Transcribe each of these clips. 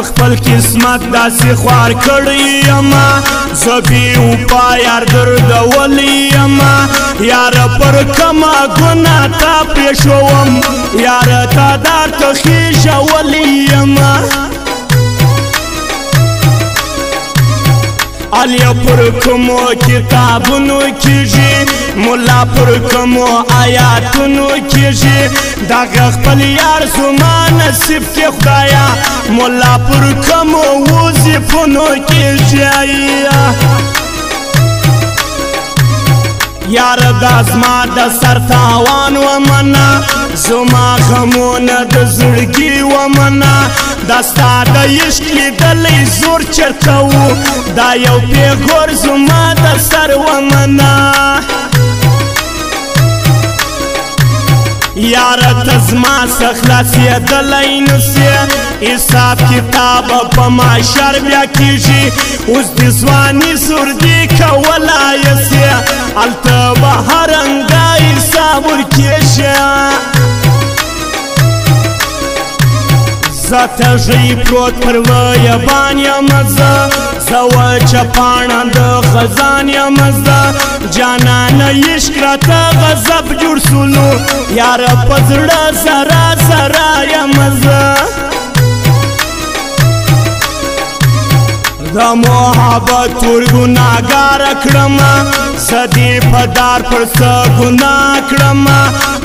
خپل قسمت داسې خوار کړی یما زه بې وفا یار دردولی یما یاره پر کمه ګناه تا پرېښوم یاره تا دار ته خېژولی یما علیا پر کومو کتابونو کېږي ملا پر کومو آیاتونو کېږي دغه خپل یار زما نصیب کې خدایا ملا پر کومو وظیفونو کېږي یار دا زما د سر تاوان ومنه زما غمونه د زړګي ومنه دا ستا د عشق لیدلی زور چرته و دا یو پیغور زما د سر ومنه یاره ته زما څه خلاصېدلی نسې حساب کتاب په معاشر بیا کېږي اوس د ځواني زور دې کولی یسې هلته به هرنګه حساب ورکېږي زه تږی پروت پر ویبان یم زه وچه پاڼه د خزان یم زه جانانه عشق راته غضب جوړ سولو یاره په زړه زره زره یم زه د محبت ټول ګناهګاره کړمه زه دې په دار پر څه ګناه کړمه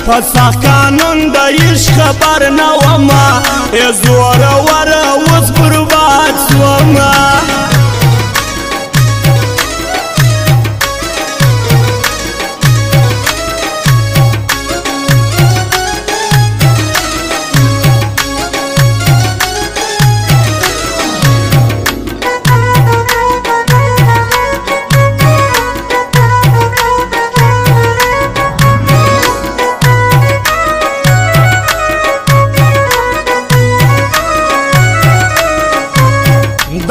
په سخت قانون د عشق خبر نه ومه ای زوروره اوس برباد سومه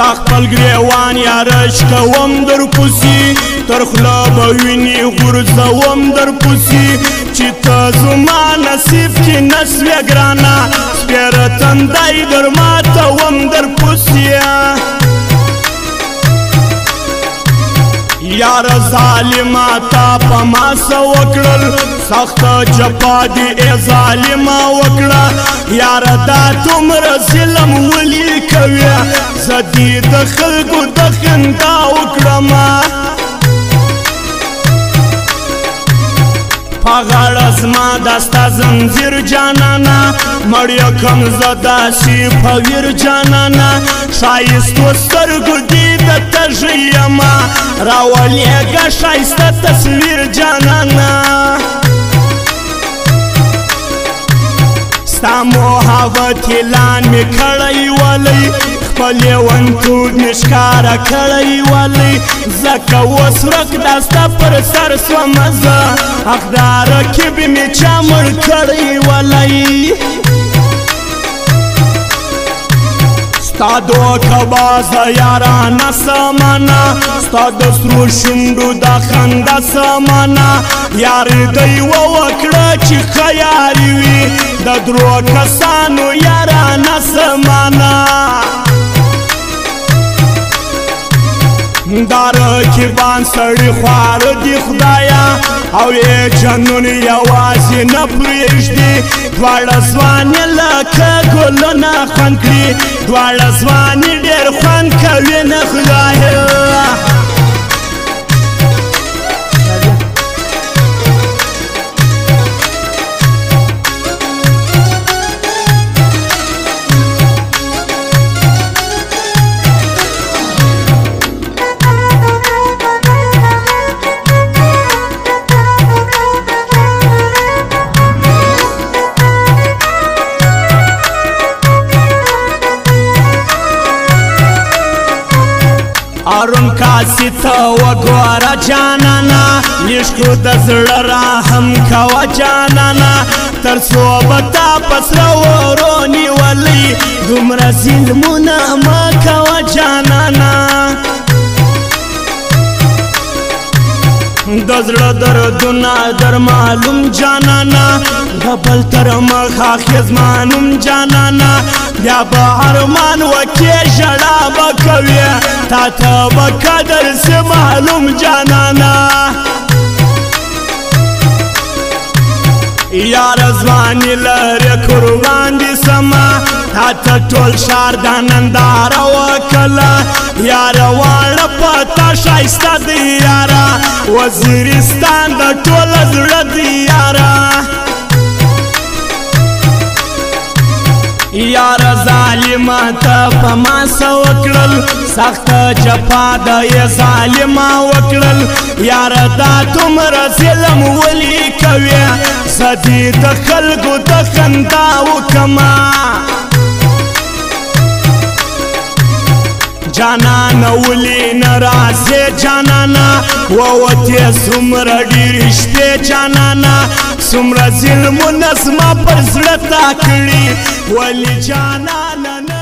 دا خپل ګریوان یارش کوم در پسې تر خوله به وینې غورځوم در پسې چې ته زما نصیب کې نه سوې ګرانه سپېره تندی در ماتوم در پسې یار ظالما تا په ما څه وکړل سخته جفا دې ای ظالما وکړه یاره دا دومره ظلم ولې کوې زه دې د خلکو د خندا وکړمه په غاړه زما دا ستا زنځیر جانانه مړ یکم زه داسې په ویر جانانه ښایستو سترګو دې د تږي یمه راولېږه ښایسته تصویر جانانه ستا محبت اعلان مې کړی ولی خپل لیونتوب مې ښکاره کړی ولی ځکه اوس ورک دا ستا پر سر سومه زه حقدار رقیب مې چا مړ کړی ولی ستا دوکه بازه یارانه سمانه ستا د سرو شونډو دا خنده سمانه یار دی ووکړه چې ښه یاري وي د درو کسانو یارانه سمانه دا رقیبان سړي خوار دي خدایا او یې جنون یوازې نه پرېږدي دواړه ځوانې لکه ګلونه خوند کړي دواړه ځوانې ډېر خوند کوي نه خدایا ارون کاسی ته وګوره جانانا لښکو د زړه راهم کوه جانانا تر څو به تا په سره ورو نیولۍ دومره ظلمونه مه کوه جانانا د زړه دردونه در معلوم جانانا د بل تر مخه خزمانوم جانانا بیا به ارمان وکې ژړا به کوې تا ته به قدر سي معلوم جانانا یار ځواني لرې قربان دي سما تا ته ټول ښار د ننداره وکړه یاره واړه پته ښایسته دی یاره وزیرستان د ټوله زړه دی یاره یاره ظالمه ته په ما څه وکړل سخته جفا د یې ظالمه وکړل یاره دا دومره ظلم ولې کوې زه دې د خلکو د خندا وکړمه جانانا ولې نه راځې جانانا ووتې څومره ډېرې شپې جانانا څومره ظلمونه زما پر زړه تا کړي ولې جانانا